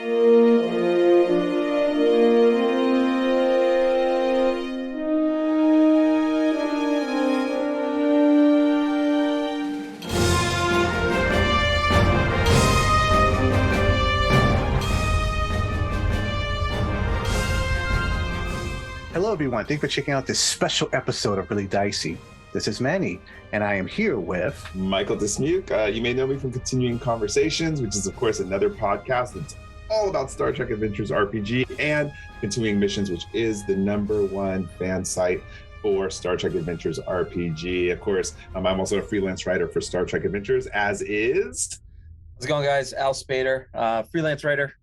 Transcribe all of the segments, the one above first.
Hello, everyone. Thanks for checking out this special episode of Really Dicey. This is Manny, and I am here with Michael Dismuke. You may know me from Continuing Conversations, which is, of course, another podcast that's all about Star Trek Adventures RPG, and Continuing Missions, which is the #1 fan site for Star Trek Adventures RPG. Of course, I'm also a freelance writer for Star Trek Adventures, as is... How's it going, guys? Spader, freelance writer,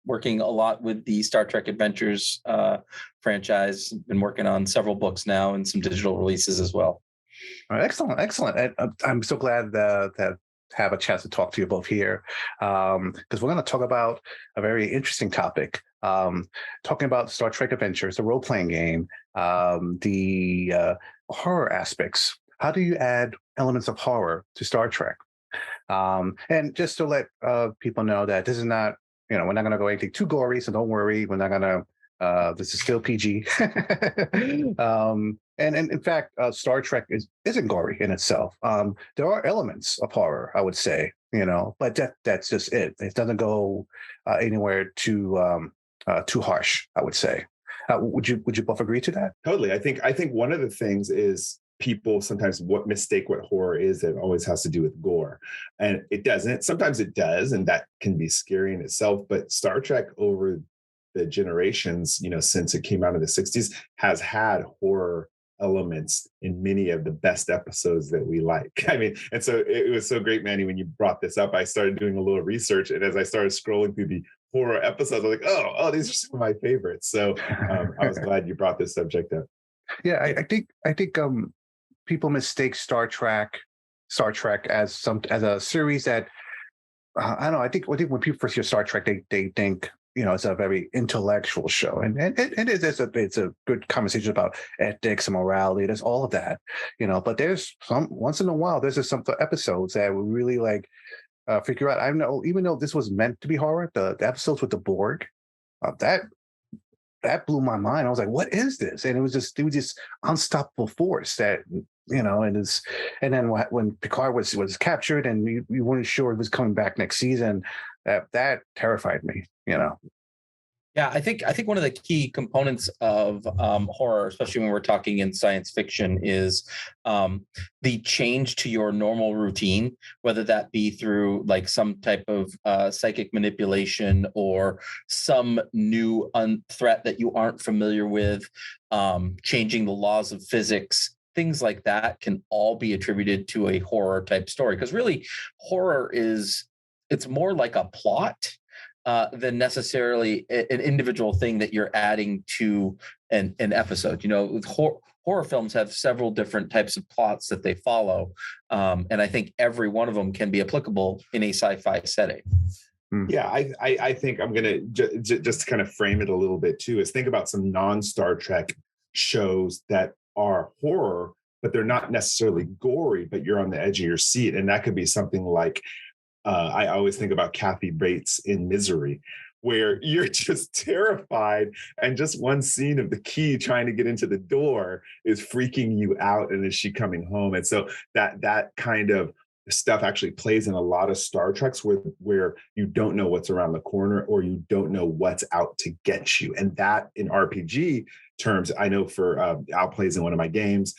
working a lot with the Star Trek Adventures franchise. Been working on several books now and some digital releases as well. All right, excellent. I'm so glad that have a chance to talk to you both here, because we're going to talk about a very interesting topic, talking about Star Trek Adventures, the role-playing game, the horror aspects. How do you add elements of horror to Star Trek? And just to let people know that this is not, we're not going to go anything too gory, so don't worry. We're not going to, this is still PG. And in fact, Star Trek isn't gory in itself. There are elements of horror, I would say, but that's just it. It doesn't go anywhere too harsh, I would say. Would you both agree to that? Totally. I think one of the things is people sometimes mistake what horror is. It always has to do with gore, and it doesn't. Sometimes it does, and that can be scary in itself. But Star Trek over the generations, since it came out in the 60s, has had horror elements in many of the best episodes that we like. I mean, and so it was so great, Manny, when you brought this up. I started doing a little research, and as I started scrolling through the horror episodes, I was like, oh, these are some of my favorites. So I was glad you brought this subject up. Yeah, I think people mistake Star Trek as a series that I don't know. I think when people first hear Star Trek, they think it's a very intellectual show, and it is. It's a good conversation about ethics and morality. There's all of that, But there's once in a while there's just some episodes that we really like figure out. I don't know, even though this was meant to be horror, the episodes with the Borg, that blew my mind. I was like, what is this? And it was just unstoppable force that, and then when Picard was captured and we weren't sure it was coming back next season, that terrified me, Yeah, I think one of the key components of horror, especially when we're talking in science fiction, is the change to your normal routine, whether that be through like some type of psychic manipulation or some new threat that you aren't familiar with, changing the laws of physics. Things like that can all be attributed to a horror type story, because really horror it's more like a plot than necessarily an individual thing that you're adding to an episode. Horror films have several different types of plots that they follow, and I think every one of them can be applicable in a sci-fi setting. Yeah, I think I'm going to just kind of frame it a little bit too, is think about some non-Star Trek shows that are horror, but they're not necessarily gory, but you're on the edge of your seat. And that could be something like, I always think about Kathy Bates in Misery, where you're just terrified, and just one scene of the key trying to get into the door is freaking you out. And is she coming home? And so that kind of stuff actually plays in a lot of Star Treks where you don't know what's around the corner, or you don't know what's out to get you. And that in RPG terms, I know for Al plays in one of my games,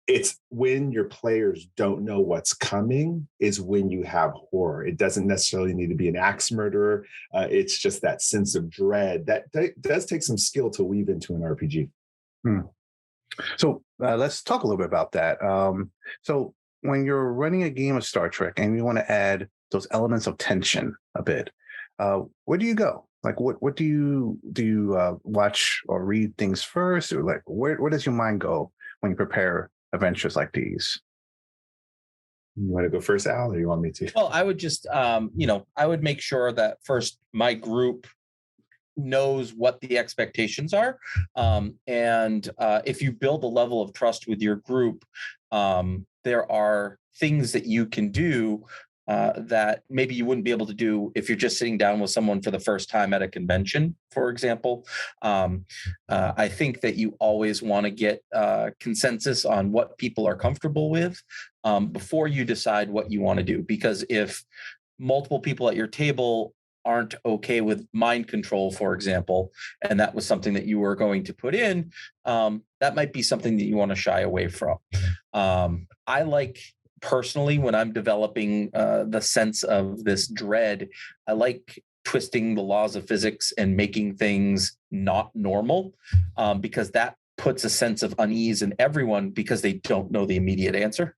it's when your players don't know what's coming is when you have horror. It doesn't necessarily need to be an axe murderer. It's just that sense of dread that does take some skill to weave into an RPG. So let's talk a little bit about that. So when you're running a game of Star Trek and you want to add those elements of tension a bit, where do you go? Like, what do you watch or read things first, or like where does your mind go when you prepare adventures like these? You want to go first, Al, or you want me to? Well, I would just, I would make sure that first my group knows what the expectations are. And if you build a level of trust with your group, there are things that you can do that maybe you wouldn't be able to do if you're just sitting down with someone for the first time at a convention, for example. I think that you always want to get consensus on what people are comfortable with before you decide what you want to do. Because if multiple people at your table aren't okay with mind control, for example, and that was something that you were going to put in, that might be something that you want to shy away from. I like, personally, when I'm developing the sense of this dread, I like twisting the laws of physics and making things not normal, because that puts a sense of unease in everyone because they don't know the immediate answer.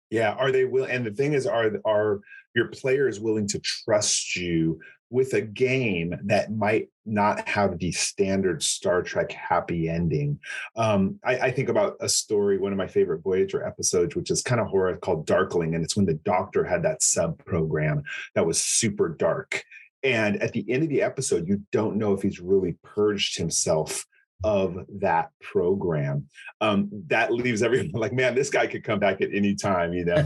Yeah, are they will? And the thing is, are your players willing to trust you with a game that might not have the standard Star Trek happy ending? I think about a story, one of my favorite Voyager episodes, which is kind of horror, called Darkling, and it's when the Doctor had that sub program that was super dark. And at the end of the episode, you don't know if he's really purged himself of that program. That leaves everyone like, man, this guy could come back at any time, you know.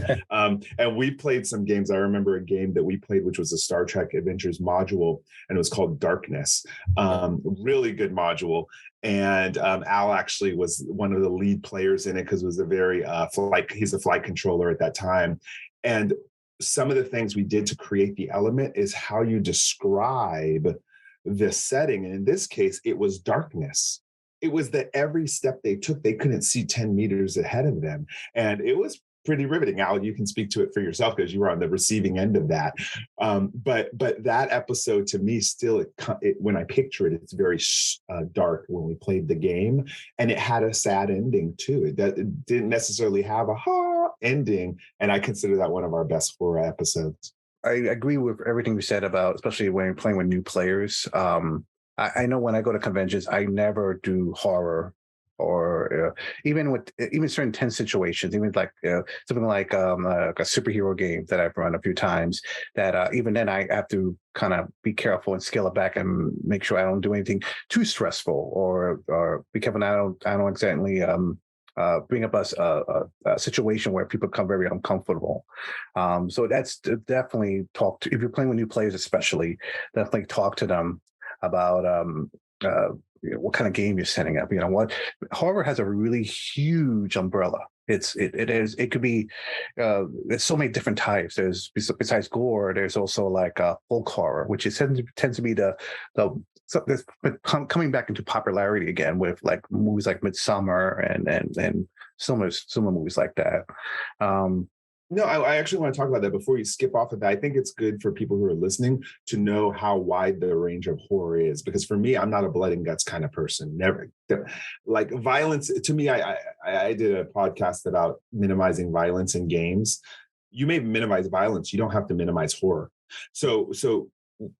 And we played some games. I remember a game that we played, which was a Star Trek Adventures module, and it was called Darkness. Really good module. And Al actually was one of the lead players in it because it was a very he's a flight controller at that time. And some of the things we did to create the element is how you describe the setting. And in this case, it was darkness. It was that every step they took, they couldn't see 10 meters ahead of them. And it was pretty riveting. Al, you can speak to it for yourself because you were on the receiving end of that. But that episode, to me, still, when I picture it, it's very dark when we played the game. And it had a sad ending, too. It didn't necessarily have a ha ending. And I consider that one of our best horror episodes. I agree with everything you said about, especially when you're playing with new players. I know when I go to conventions, I never do horror, or even certain tense situations, even like something like a superhero game that I've run a few times. That even then I have to kind of be careful and scale it back and make sure I don't do anything too stressful, or be careful I don't exactly bring up a situation where people become very uncomfortable. So that's definitely if you're playing with new players, especially, definitely talk to them about what kind of game you're setting up. You know what, horror has a really huge umbrella. It could be there's so many different types. There's, besides gore, there's also like folk horror, which tends to be the that's coming back into popularity again with like movies like Midsummer and similar movies like that. No, I actually want to talk about that before you skip off of that. I think it's good for people who are listening to know how wide the range of horror is, because for me, I'm not a blood and guts kind of person. Never. Like violence, to me, I did a podcast about minimizing violence in games. You may minimize violence. You don't have to minimize horror. So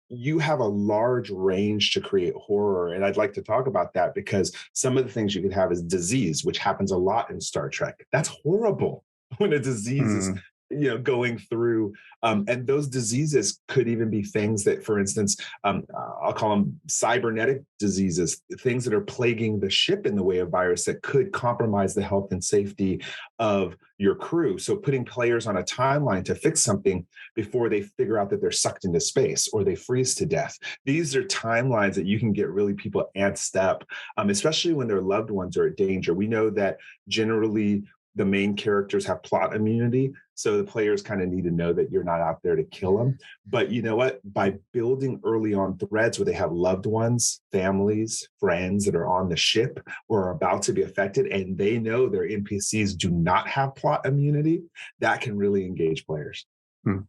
you have a large range to create horror. And I'd like to talk about that, because some of the things you could have is disease, which happens a lot in Star Trek. That's horrible. When a disease is going through, and those diseases could even be things that, for instance, I'll call them cybernetic diseases, things that are plaguing the ship in the way of virus that could compromise the health and safety of your crew. So putting players on a timeline to fix something before they figure out that they're sucked into space or they freeze to death. These are timelines that you can get really people antsed up, especially when their loved ones are at danger. We know that generally the main characters have plot immunity, so the players kind of need to know that you're not out there to kill them. But you know what? By building early on threads where they have loved ones, families, friends that are on the ship or are about to be affected, and they know their NPCs do not have plot immunity, that can really engage players. Do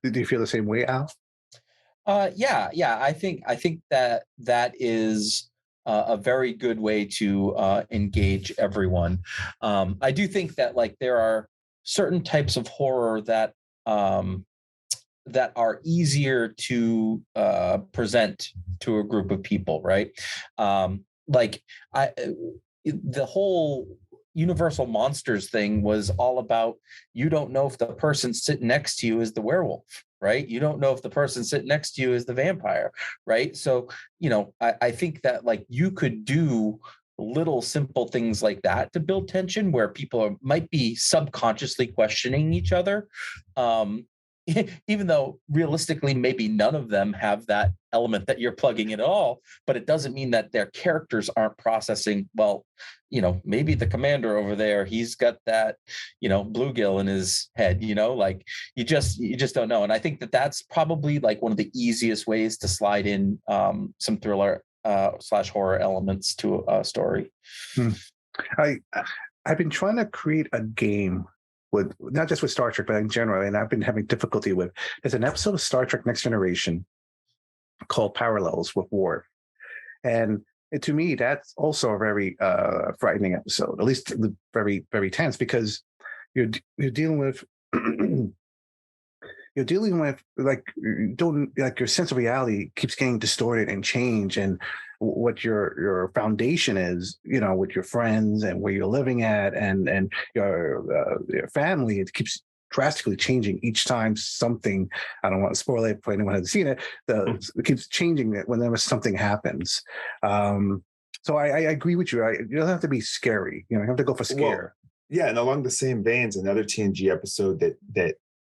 you feel the same way, Al? Yeah. I think that is a very good way to engage everyone. I do think that like there are certain types of horror that are easier to present to a group of people, right? The whole Universal Monsters thing was all about, you don't know if the person sitting next to you is the werewolf, right? You don't know if the person sitting next to you is the vampire, right? So, I think that like you could do little simple things like that to build tension where people might be subconsciously questioning each other. even though realistically maybe none of them have that element that you're plugging in at all, but it doesn't mean that their characters aren't processing, well, maybe the commander over there, he's got that, bluegill in his head, like you just don't know. And I think that that's probably like one of the easiest ways to slide in some thriller / horror elements to a story. I've been trying to create a game with, not just with Star Trek, but in general, and I've been having difficulty with. There's an episode of Star Trek Next Generation called Parallels with Worf. And to me, that's also a very frightening episode, at least very, very tense, because you're dealing with like your sense of reality keeps getting distorted and changed, and what your foundation is, with your friends and where you're living at, and your family, it keeps drastically changing each time something. I don't want to spoil it for anyone who hasn't seen it. It keeps changing it whenever something happens. So I agree with you. You don't have to be scary. You have to go for scare. Well, yeah, and along the same veins, another TNG episode that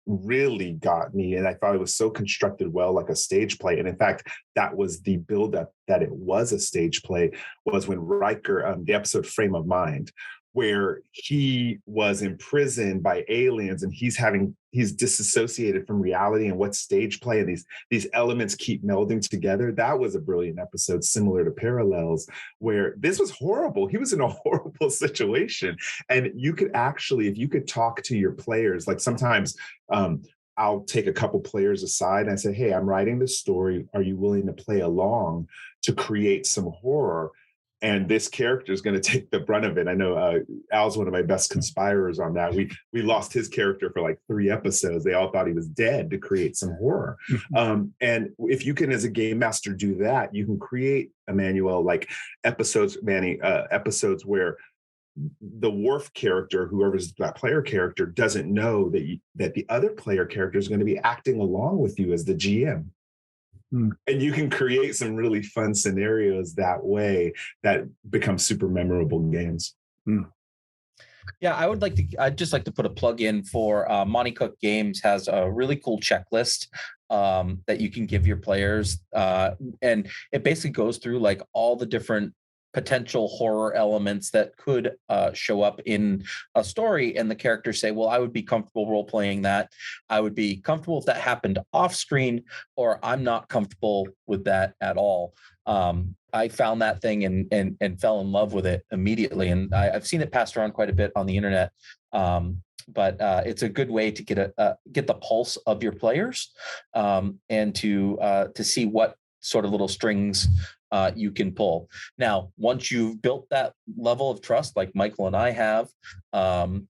really got me, and I thought it was so constructed well, like a stage play. And in fact, that was the buildup that it was a stage play, was when Riker, the episode Frame of Mind, where he was imprisoned by aliens and he's disassociated from reality, and what stage play, and these elements keep melding together. That was a brilliant episode, similar to Parallels, where this was horrible. He was in a horrible situation. And you could actually, if you could talk to your players, like sometimes I'll take a couple players aside and I say, hey, I'm writing this story. Are you willing to play along to create some horror? And this character is going to take the brunt of it. I know Al's one of my best conspirers on that. We lost his character for like 3 episodes. They all thought he was dead to create some horror. And if you can, as a game master, do that, you can create, Emmanuel, like episodes, Manny, episodes where the Worf character, whoever's that player character, doesn't know that the other player character is going to be acting along with you as the GM. And you can create some really fun scenarios that way that become super memorable games. Yeah, I'd just like to put a plug in for Monty Cook Games has a really cool checklist that you can give your players. And it basically goes through like all the different potential horror elements that could show up in a story, and the characters say, well, I would be comfortable role playing that. I would be comfortable if that happened off screen, or I'm not comfortable with that at all. I found that thing and fell in love with it immediately. And I've seen it passed around quite a bit on the internet. But it's a good way to get the pulse of your players, and to see what sort of little strings you can pull. Now, once you've built that level of trust, like Michael and I have,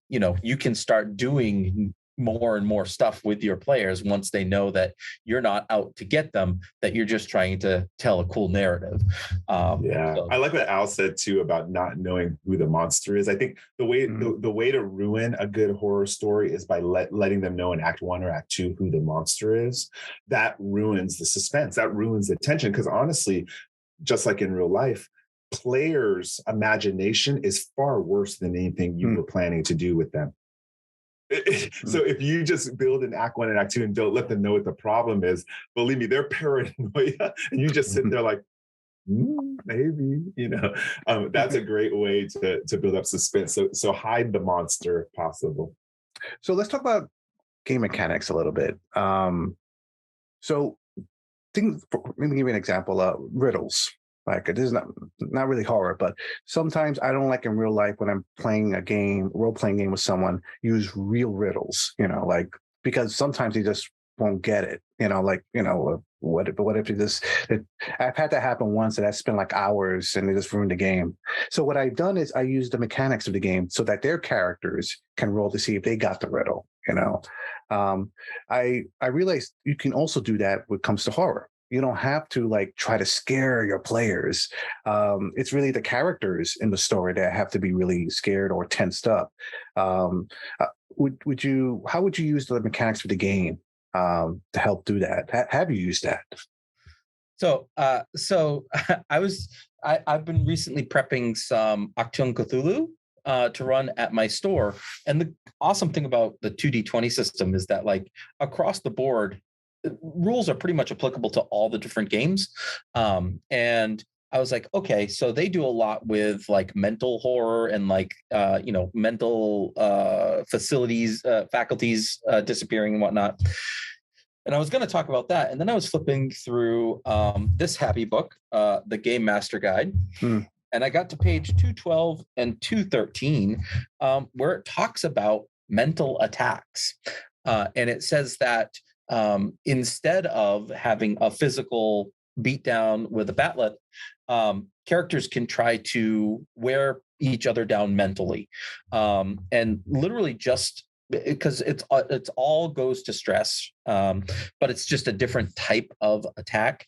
you can start doing more and more stuff with your players once they know that you're not out to get them, that you're just trying to tell a cool narrative. I like what Al said too about not knowing who the monster is. I think the way to ruin a good horror story is by letting them know in Act 1 or Act 2 who the monster is. That ruins the suspense. That ruins the tension. Because honestly, just like in real life, players' imagination is far worse than anything you were planning to do with them. So if you just build an Act 1 and Act 2 and don't let them know what the problem is, believe me, they're paranoia, and you just sit there like, maybe, that's a great way to build up suspense. So hide the monster if possible. So let's talk about game mechanics a little bit. So let me give you an example. Riddles. Like, it is not really horror, but sometimes I don't like in real life when I'm playing a game, role-playing game with someone, use real riddles, because sometimes they just won't get it, what if I've had that happen once, and I spent like hours and they just ruined the game. So what I've done is I use the mechanics of the game so that their characters can roll to see if they got the riddle, I realized you can also do that when it comes to horror. You don't have to try to scare your players. It's really the characters in the story that have to be really scared or tensed up. How would you use the mechanics of the game to help do that? Have you used that? So I've been recently prepping some Achtung Cthulhu to run at my store. And the awesome thing about the 2D20 system is that like across the board, rules are pretty much applicable to all the different games. And I was like, okay, so they do a lot with like mental horror and like, mental faculties disappearing and whatnot. And I was going to talk about that. And then I was flipping through this happy book, the Game Master Guide. And I got to page 212 and 213, where it talks about mental attacks. And it says that instead of having a physical beatdown with a batlet, characters can try to wear each other down mentally, and literally just because it's all goes to stress, but it's just a different type of attack.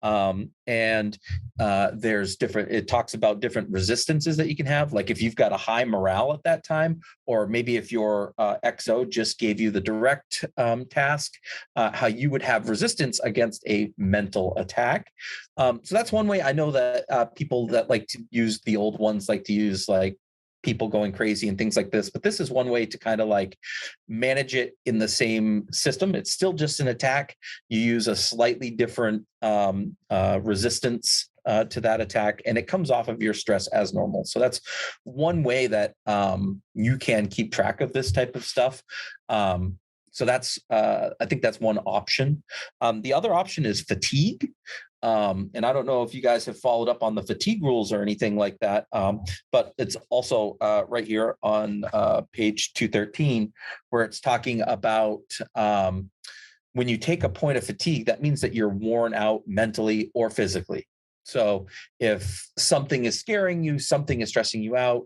There's different, it talks about different resistances that you can have. Like if you've got a high morale at that time, or maybe if your XO just gave you the direct task, how you would have resistance against a mental attack. So that's one way. I know that people that like to use the old ones like to use like people going crazy and things like this, but this is one way to kind of like manage it in the same system. It's still just an attack. You use a slightly different resistance to that attack, and it comes off of your stress as normal. So that's one way that you can keep track of this type of stuff. So that's, I think that's one option. The other option is fatigue. And I don't know if you guys have followed up on the fatigue rules or anything like that, but it's also right here on page 213, where it's talking about when you take a point of fatigue, that means that you're worn out mentally or physically. So if something is scaring you, something is stressing you out,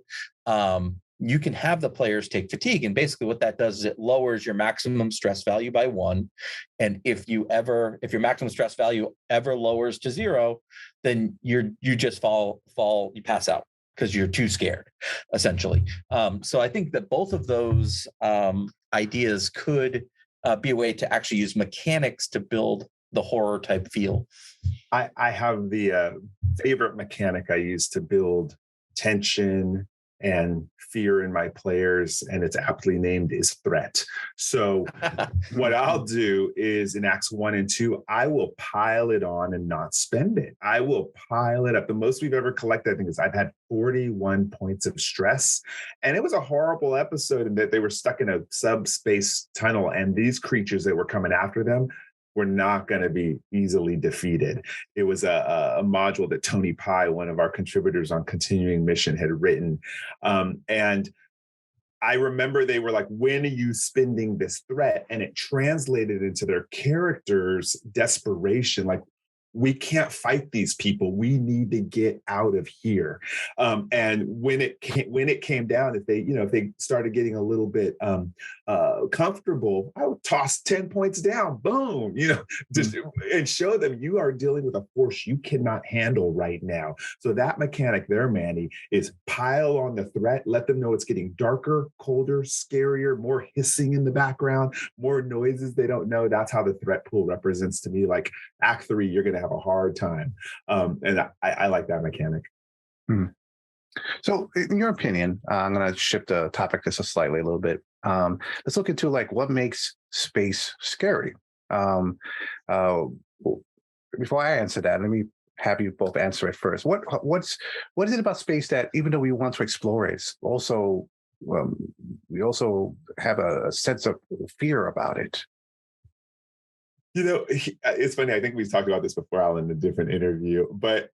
you can have the players take fatigue. And basically what that does is it lowers your maximum stress value by 1. And if your maximum stress value ever lowers to 0, then you just you pass out because you're too scared, essentially. So I think that both of those ideas could be a way to actually use mechanics to build the horror type feel. I have the favorite mechanic I use to build tension and fear in my players, and it's aptly named is threat. So what I'll do is in acts 1 and 2, I will pile it on and not spend it. I will pile it up. The most we've ever collected, I think, is I've had 41 points of stress. And it was a horrible episode in that they were stuck in a subspace tunnel, and these creatures that were coming after them were not going to be easily defeated. It was a module that Tony Pye, one of our contributors on Continuing Mission, had written. And I remember they were like, when are you spending this threat? And it translated into their characters' desperation. Like, we can't fight these people. We need to get out of here. And when it came down, if they started getting a little bit comfortable, I would toss 10 points down, boom, and show them you are dealing with a force you cannot handle right now. So that mechanic there, Manny, is pile on the threat, let them know it's getting darker, colder, scarier, more hissing in the background, more noises they don't know. That's how the threat pool represents to me. Like Act 3, you're going to have a hard time. And I like that mechanic. So in your opinion, I'm going to shift the topic just a little bit. Let's look into like what makes space scary. Before I answer that, let me have you both answer it first. What is it about space that, even though we want to explore it, also we also have a sense of fear about it? It's funny. I think we've talked about this before, Alan, in a different interview, but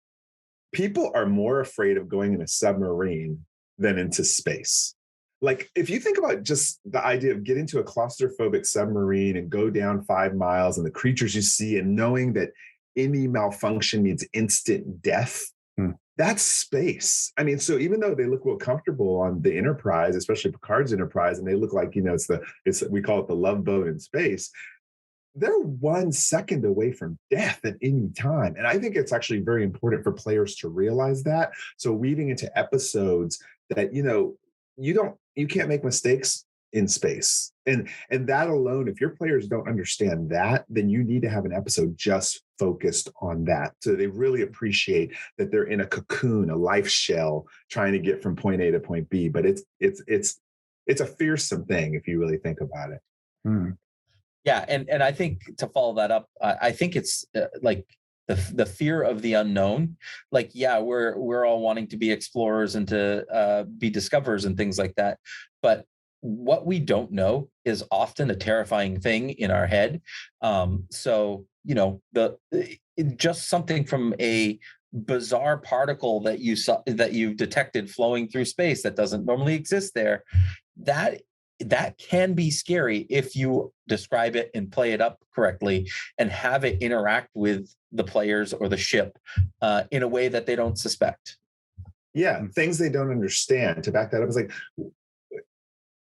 people are more afraid of going in a submarine than into space. Like, if you think about just the idea of getting to a claustrophobic submarine and go down 5 miles and the creatures you see, and knowing that any malfunction means instant death, that's space. I mean, so even though they look real comfortable on the Enterprise, especially Picard's Enterprise, and they look like, we call it the love boat in space, they're 1 second away from death at any time. And I think it's actually very important for players to realize that. So weaving into episodes that, you can't make mistakes in space. And that alone, if your players don't understand that, then you need to have an episode just focused on that. So they really appreciate that they're in a cocoon, a life shell, trying to get from point A to point B. But it's a fearsome thing if you really think about it. Hmm. Yeah, and I think to follow that up, I think it's like the fear of the unknown. Like, yeah, we're all wanting to be explorers and to be discoverers and things like that, but what we don't know is often a terrifying thing in our head. So just something from a bizarre particle that you saw, that you've detected flowing through space that doesn't normally exist there, that can be scary if you describe it and play it up correctly and have it interact with the players or the ship in a way that they don't suspect. Yeah, things they don't understand. To back that up, is like,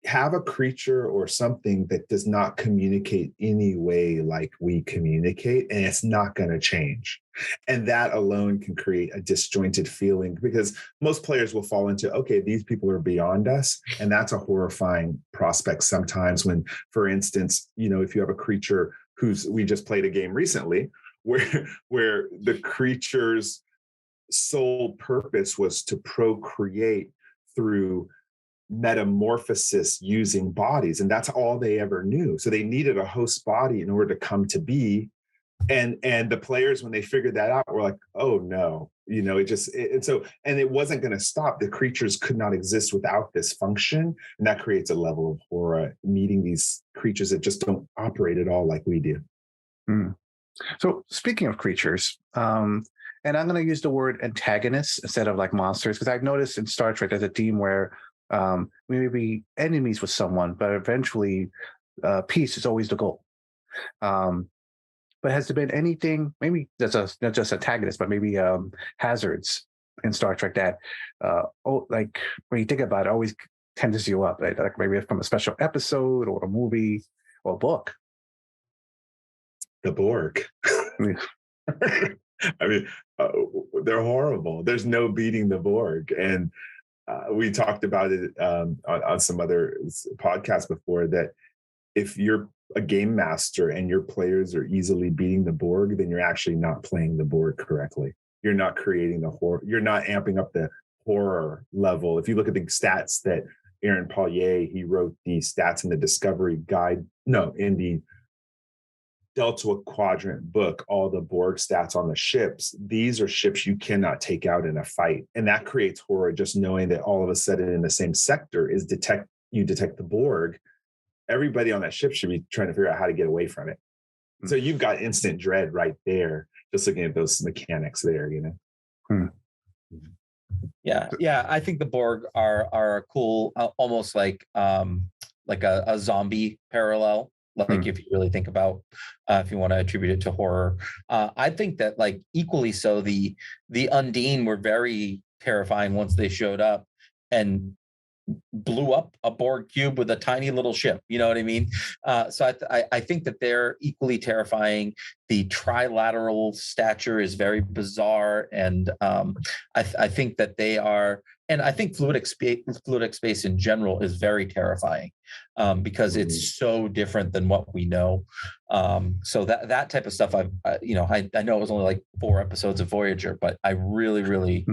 have a creature or something that does not communicate any way like we communicate, and it's not going to change. And that alone can create a disjointed feeling, because most players will fall into, okay, these people are beyond us. And that's a horrifying prospect sometimes when, for instance, if you have a creature we just played a game recently where the creature's sole purpose was to procreate through metamorphosis using bodies, and that's all they ever knew. So they needed a host body in order to come to be, and the players, when they figured that out, were like, oh no, it wasn't going to stop. The creatures could not exist without this function, and that creates a level of horror, meeting these creatures that just don't operate at all like we do. So speaking of creatures, and I'm going to use the word antagonists instead of like monsters, because I've noticed in Star Trek there's a theme where we may be enemies with someone, but eventually peace is always the goal. But has there been anything, maybe that's not just antagonists, but maybe hazards in Star Trek that, like when you think about it, always tenses you up, right? Like maybe from a special episode or a movie or a book? The Borg. I mean, they're horrible. There's no beating the Borg. And we talked about it on some other podcasts before, that if you're a game master and your players are easily beating the Borg, then you're actually not playing the Borg correctly. You're not creating the horror. You're not amping up the horror level. If you look at the stats that Aaron Paulier, he wrote the stats in the Discovery Guide, in the Delta Quadrant book, all the Borg stats on the ships. These are ships you cannot take out in a fight. And that creates horror, just knowing that all of a sudden in the same sector you detect the Borg. Everybody on that ship should be trying to figure out how to get away from it. Mm-hmm. So you've got instant dread right there, just looking at those mechanics there, Hmm. Yeah. I think the Borg are cool, almost like a zombie parallel. Like if you really think about, if you want to attribute it to horror, I think that like equally so, the Undine were very terrifying once they showed up and blew up a Borg cube with a tiny little ship. You know what I mean? So I think that they're equally terrifying. The trilateral stature is very bizarre, and I think that they are. And I think fluidic space in general is very terrifying because it's so different than what we know. So that type of stuff, I know it was only like 4 episodes of Voyager, but I really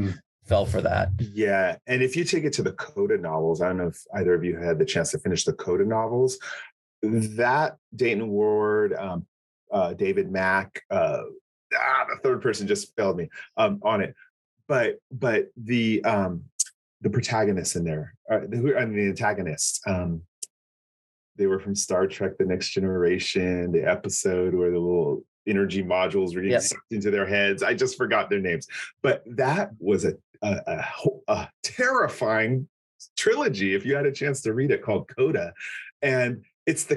fell for that. Yeah, and if you take it to the Coda novels, I don't know if either of you had the chance to finish the Coda novels. That Dayton Ward, David Mack, the third person just failed me on it, but the protagonists in there, the antagonists, they were from Star Trek: The Next Generation, the episode where the little energy modules were getting sucked into their heads. I just forgot their names, but that was a terrifying trilogy. If you had a chance to read it, called Coda, and it's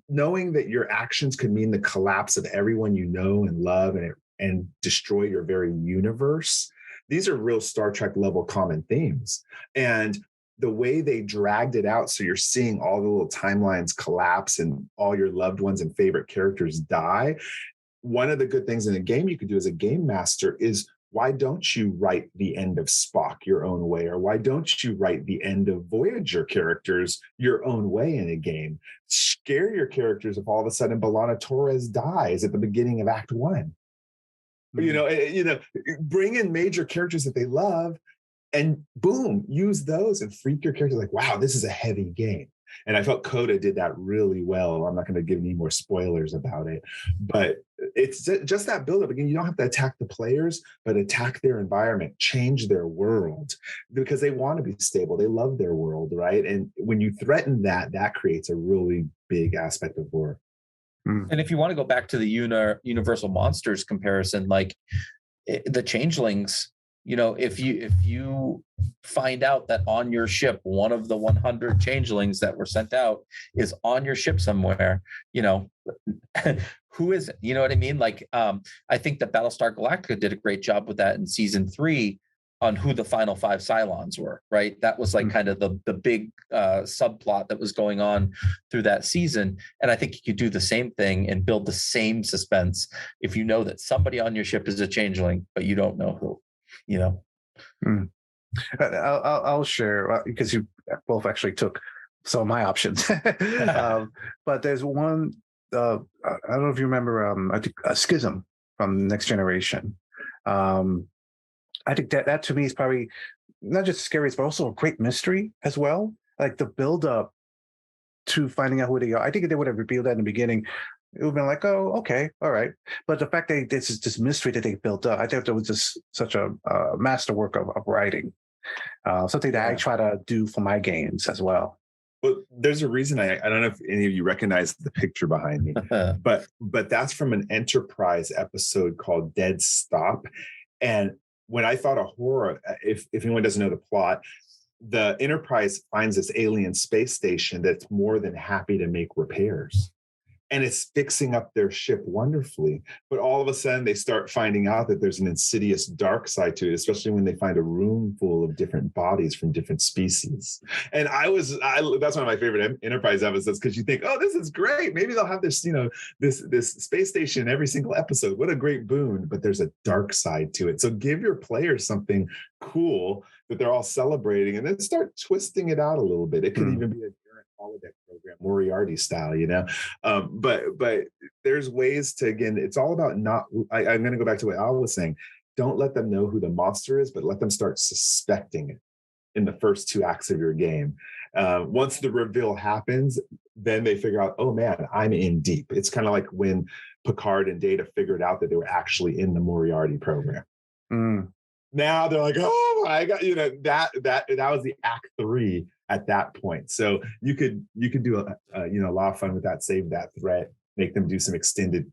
knowing that your actions could mean the collapse of everyone you know and love, and destroy your very universe. These are real Star Trek level common themes. And the way they dragged it out, so you're seeing all the little timelines collapse and all your loved ones and favorite characters die. One of the good things in a game you could do as a game master is why don't you write the end of Spock your own way? Or why don't you write the end of Voyager characters your own way in a game? Scare your characters if all of a sudden B'Elanna Torres dies at the beginning of Act 1. Bring in major characters that they love and boom, use those and freak your character like, wow, this is a heavy game. And I felt Coda did that really well. I'm not going to give any more spoilers about it, but it's just that buildup. Again, you don't have to attack the players, but attack their environment, change their world, because they want to be stable. They love their world, right? And when you threaten that, that creates a really big aspect of war. And if you want to go back to the Universal Monsters comparison, like the changelings, if you find out that on your ship, one of the 100 changelings that were sent out is on your ship somewhere, who is it? You know what I mean? Like, I think that Battlestar Galactica did a great job with that in season 3 on who the final 5 Cylons were, right? That was like kind of the big subplot that was going on through that season. And I think you could do the same thing and build the same suspense if you know that somebody on your ship is a changeling, but you don't know who. I'll share because you both actually took some of my options. But there's one. I don't know if you remember. I think Schism from Next Generation. I think that to me is probably not just scary, but also a great mystery as well. Like the build up to finding out who they are. I think if they would have revealed that in the beginning, it would have been like, oh, okay, all right. But the fact that this mystery that they built up, I think that was just such a masterwork of writing. Something that I try to do for my games as well. Well, there's a reason I don't know if any of you recognize the picture behind me, but that's from an Enterprise episode called Dead Stop. And when I thought of horror, if anyone doesn't know the plot, the Enterprise finds this alien space station that's more than happy to make repairs. And it's fixing up their ship wonderfully. But all of a sudden, they start finding out that there's an insidious dark side to it, especially when they find a room full of different bodies from different species. And that's one of my favorite Enterprise episodes, because you think, oh, this is great. Maybe they'll have this, this space station every single episode. What a great boon. But there's a dark side to it. So give your players something cool that they're all celebrating, and then start twisting it out a little bit. It could even be a holodeck program, Moriarty style, but there's ways to, again, it's all about I'm going to go back to what Al was saying. Don't let them know who the monster is, but let them start suspecting it in the first 2 acts of your game. Once the reveal happens, then they figure out, oh man, I'm in deep. It's kind of like when Picard and Data figured out that they were actually in the Moriarty program. Now they're like, oh my God, that was the act 3 at that point. So you could do a lot of fun with that, save that threat, make them do some extended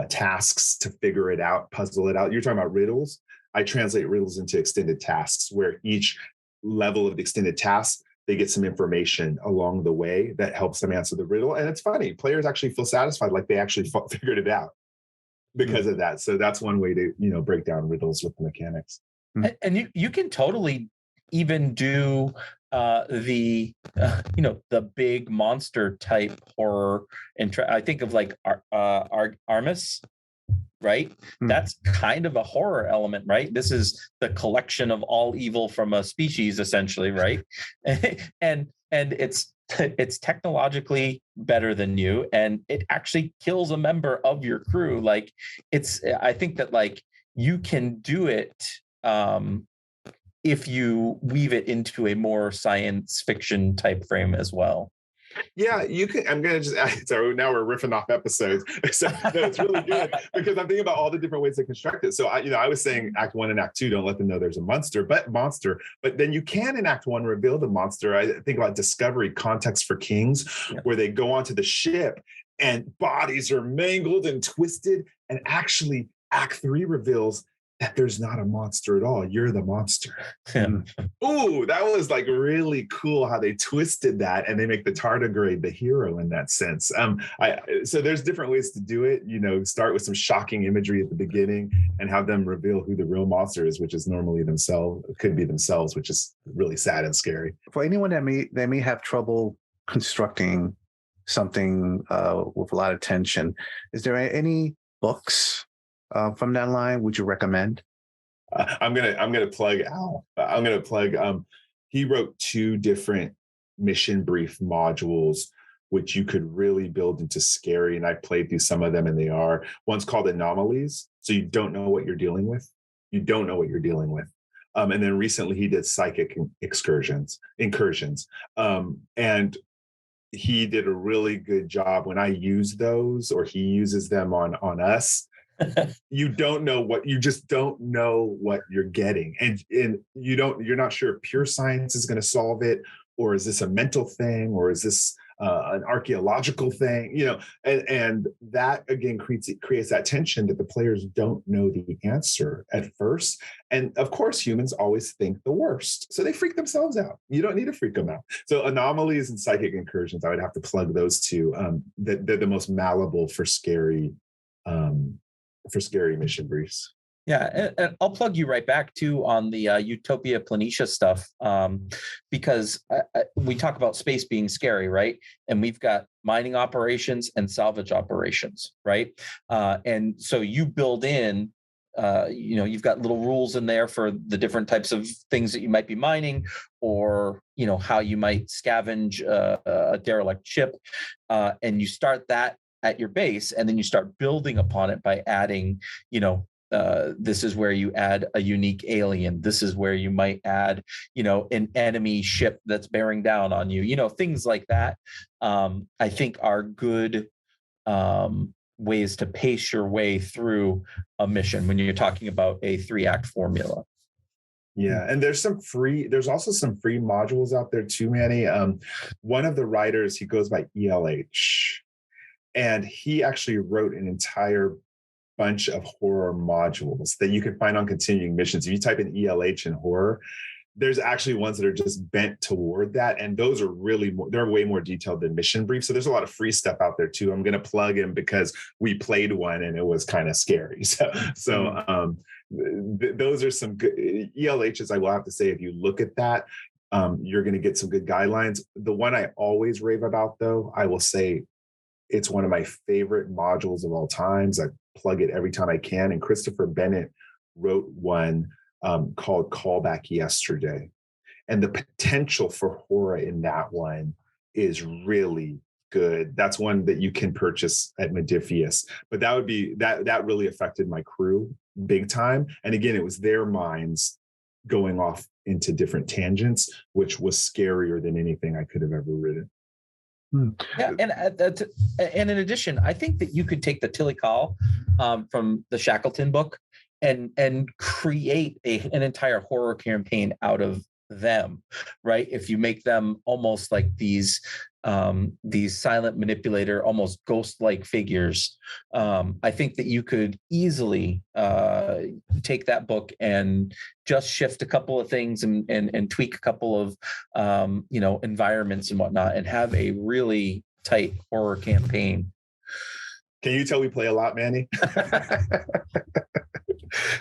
tasks to figure it out, puzzle it out. You're talking about riddles. I translate riddles into extended tasks, where each level of the extended task, they get some information along the way that helps them answer the riddle. And it's funny, players actually feel satisfied, like they actually figured it out because of that. So that's one way to, break down riddles with the mechanics. And you can totally even do the big monster type horror. And I think of like Artemis, right? That's kind of a horror element, right? This is the collection of all evil from a species, essentially, right? and it's technologically better than you, and it actually kills a member of your crew. Like, I think that like you can do it if you weave it into a more science fiction type frame as well. Yeah, you can. I'm going to just, so now we're riffing off episodes. So it's really good because I'm thinking about all the different ways to construct it. So I was saying Act 1 and Act 2, don't let them know there's a monster, but then you can in Act 1 reveal the monster. I think about Discovery, Context for Kings, where they go onto the ship and bodies are mangled and twisted. And actually Act 3 reveals that there's not a monster at all. You're the monster. Ooh, that was like really cool how they twisted that, and they make the tardigrade the hero in that sense. So there's different ways to do it. Start with some shocking imagery at the beginning and have them reveal who the real monster is, which is normally could be themselves, which is really sad and scary. For anyone that may have trouble constructing something with a lot of tension, is there any books from that line would you recommend? I'm gonna plug Al. I'm gonna plug. He wrote 2 different mission brief modules, which you could really build into scary. And I played through some of them, and they are. One's called Anomalies, so you don't know what you're dealing with. You don't know what you're dealing with. And then recently he did Psychic incursions. And he did a really good job when I use those, or he uses them on us. You just don't know what you're getting, and you're not sure if pure science is going to solve it, or is this a mental thing, or is this an archaeological thing, and that again creates that tension that the players don't know the answer at first. And of course humans always think the worst, so they freak themselves out. You don't need to freak them out. So Anomalies and Psychic Incursions, I would have to plug those 2. They're the most malleable for scary mission briefs. Yeah, and I'll plug you right back too on the Utopia Planitia stuff, because we talk about space being scary, right? And we've got mining operations and salvage operations, right? And so you build in, you've got little rules in there for the different types of things that you might be mining, or how you might scavenge a derelict ship, and you start that at your base, and then you start building upon it by adding, this is where you add a unique alien. This is where you might add, an enemy ship that's bearing down on you. Things like that, I think are good ways to pace your way through a mission when you're talking about a 3-act formula. Yeah, and there's also some free modules out there too, Manny. One of the writers, he goes by ELH, and he actually wrote an entire bunch of horror modules that you can find on continuing missions. If you type in ELH and horror, there's actually ones that are just bent toward that, and those are they're way more detailed than mission brief. So there's a lot of free stuff out there too. I'm going to plug him because we played one and it was kind of scary. Those are some good ELHs. I will have to say, if you look at that, you're going to get some good guidelines. The one I always rave about, though, I will say it's one of my favorite modules of all times. I plug it every time I can. And Christopher Bennett wrote one called Callback Yesterday. And the potential for horror in that one is really good. That's one that you can purchase at Modiphius. But that really affected my crew big time. And again, it was their minds going off into different tangents, which was scarier than anything I could have ever written. Yeah, and in addition, I think that you could take the Tilly Call from the Shackleton book and create an entire horror campaign out of them, right? If you make them almost like these silent manipulator, almost ghost-like figures, I think that you could easily take that book and just shift a couple of things and tweak a couple of environments and whatnot, and have a really tight horror campaign. Can you tell we play a lot, Manny?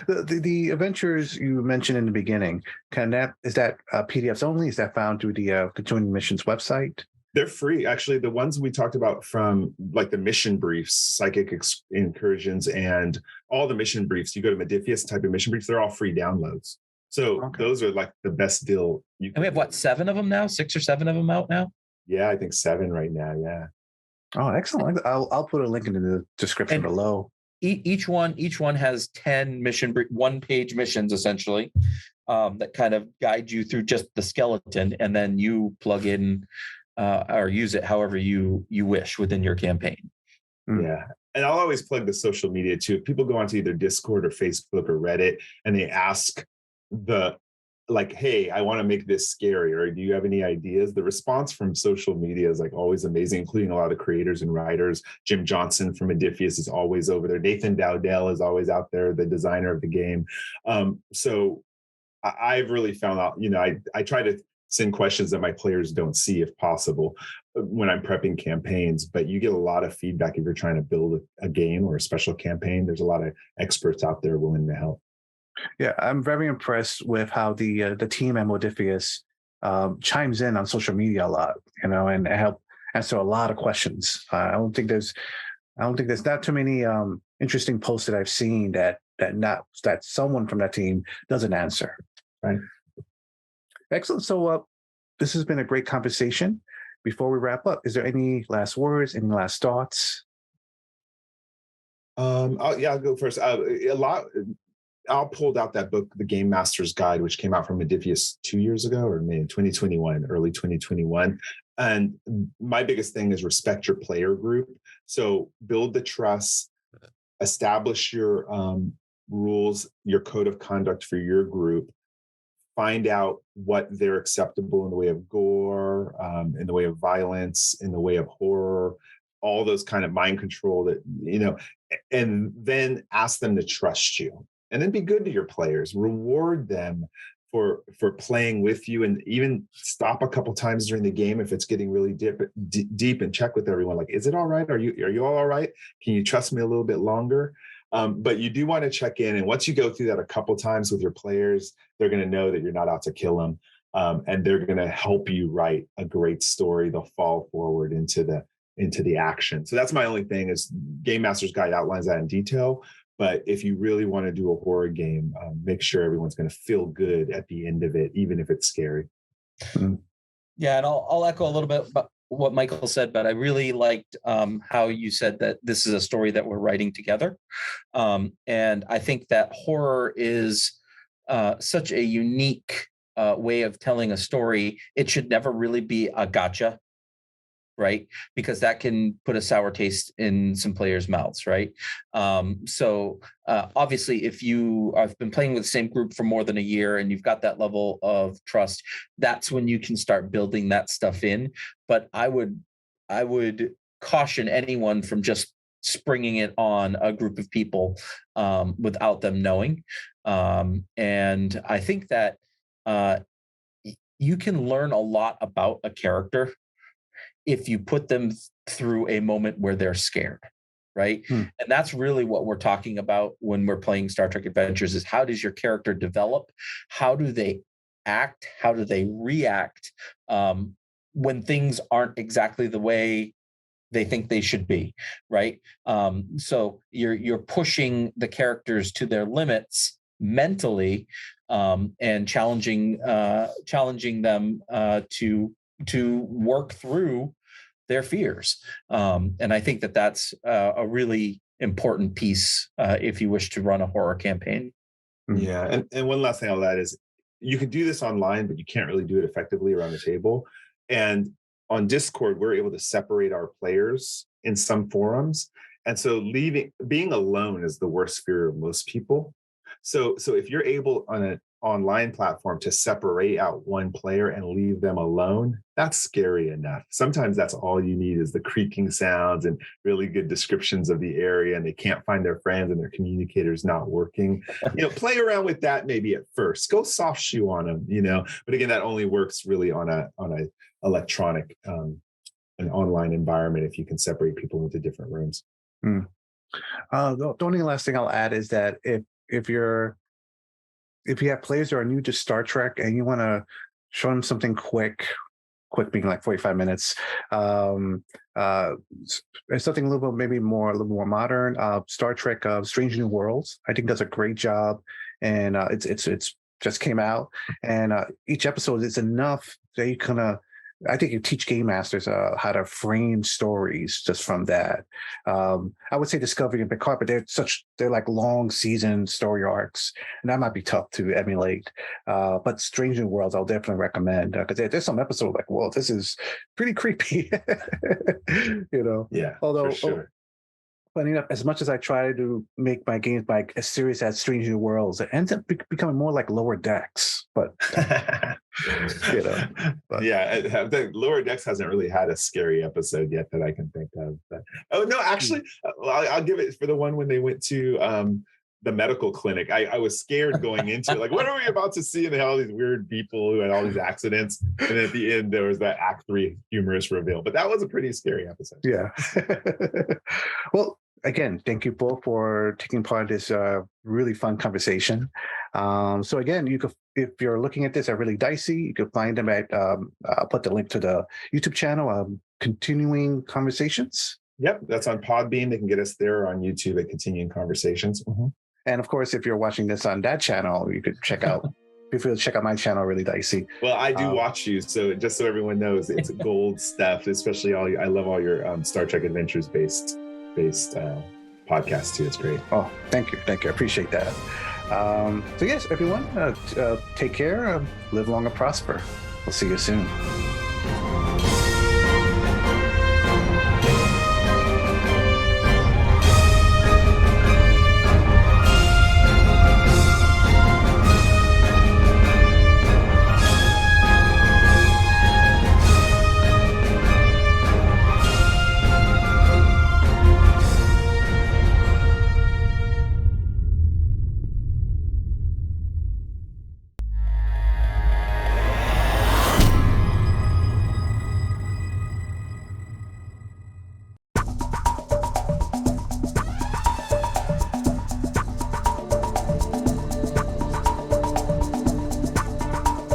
The adventures you mentioned in the beginning, is that PDFs only? Is that found through the Continuing Missions website? They're free. Actually, the ones we talked about from like the mission briefs, Psychic Incursions, and all the mission briefs, you go to Modiphius, type of mission briefs, they're all free downloads. So Those are like the best deal. And we have 7 of them now? 6 or 7 of them out now? Yeah, I think 7 right now. Yeah. Oh, excellent. I'll put a link in the description below. Each one has 10 one-page missions essentially, that kind of guide you through just the skeleton, and then you plug in or use it however you wish within your campaign. Yeah. And I'll always plug the social media too. If people go onto either Discord or Facebook or Reddit and they ask hey, I want to make this scary, or do you have any ideas? The response from social media is like always amazing, including a lot of creators and writers. Jim Johnson from Modiphius is always over there. Nathan Dowdell is always out there, the designer of the game. So I've really found out, I try to send questions that my players don't see if possible when I'm prepping campaigns, but you get a lot of feedback if you're trying to build a game or a special campaign. There's a lot of experts out there willing to help. Yeah, I'm very impressed with how the team at Modiphius chimes in on social media a lot, and help answer a lot of questions. I don't think there's not too many interesting posts that I've seen that that someone from that team doesn't answer. Right. Excellent. So this has been a great conversation. Before we wrap up, is there any last words, any last thoughts? I'll go first. Al pulled out that book, The Game Master's Guide, which came out from Modifius 2 years ago, or maybe 2021, early 2021. And my biggest thing is respect your player group. So build the trust, establish your rules, your code of conduct for your group, find out what they're acceptable in the way of gore, in the way of violence, in the way of horror, all those kind of mind control that, and then ask them to trust you. And then be good to your players, reward them for playing with you, and even stop a couple times during the game if it's getting really deep and check with everyone. Like, is it all right? Are you all right? Can you trust me a little bit longer? But you do want to check in. And once you go through that a couple times with your players, they're going to know that you're not out to kill them. And they're going to help you write a great story. They'll fall forward into the action. So that's my only thing is Game Master's Guide outlines that in detail. But if you really want to do a horror game, make sure everyone's going to feel good at the end of it, even if it's scary. Mm-hmm. Yeah, and I'll echo a little bit about what Michael said, but I really liked how you said that this is a story that we're writing together. And I think that horror is such a unique way of telling a story. It should never really be a gotcha, right? Because that can put a sour taste in some players' mouths, right? So obviously, if you have been playing with the same group for more than a year and you've got that level of trust, that's when you can start building that stuff in. But I would caution anyone from just springing it on a group of people without them knowing. And I think that you can learn a lot about a character if you put them through a moment where they're scared, right? And that's really what we're talking about when we're playing Star Trek Adventures is how does your character develop? How do they act? How do they react when things aren't exactly the way they think they should be, right? So you're pushing the characters to their limits mentally and challenging them to work through their fears. And I think that that's a really important piece if you wish to run a horror campaign. Yeah. And one last thing I'll add is you can do this online, but you can't really do it effectively around the table. And on Discord, we're able to separate our players in some forums. And so being alone is the worst fear of most people. So if you're able on an online platform to separate out one player and leave them alone, that's scary enough. Sometimes that's all you need is the creaking sounds and really good descriptions of the area, and they can't find their friends and their communicator's not working. Play around with that maybe at first. Go soft shoe on them, But again, that only works really on a electronic an online environment if you can separate people into different rooms. The only last thing I'll add is that if you have players that are new to Star Trek and you want to show them something quick being like 45 minutes, something a little bit more modern, Star Trek Strange New Worlds, I think does a great job. And it's just came out, and each episode is enough that you kind of, I think you teach game masters how to frame stories just from that. I would say Discovery and Picard, but they're like long season story arcs, and that might be tough to emulate. But Strange New Worlds, I'll definitely recommend because there's some episodes like, well, this is pretty creepy, Yeah. Although, for sure. funny enough, as much as I try to make my games like as serious as Strange New Worlds, it ends up becoming more like Lower Decks. But yeah, I think Lower Decks hasn't really had a scary episode yet that I can think of. But, actually, I'll give it for the one when they went to the medical clinic. I was scared going into it. Like, what are we about to see? And they had all these weird people who had all these accidents. And at the end, there was that Act 3 humorous reveal. But that was a pretty scary episode. Yeah. Well, again, thank you both for taking part in this really fun conversation. So again, if you're looking at this at Really Dicey, you can find them at, I'll put the link to the YouTube channel, Continuing Conversations. Yep, that's on Podbean. They can get us there on YouTube at Continuing Conversations. Mm-hmm. And of course, if you're watching this on that channel, you could check out. Feel free to check out my channel, Really Dicey. Well, I do watch you, so just so everyone knows, it's gold stuff. Especially I love all your Star Trek Adventures based podcasts too. It's great. Oh, thank you, I appreciate that. So yes, everyone, take care, live long and prosper. We'll see you soon.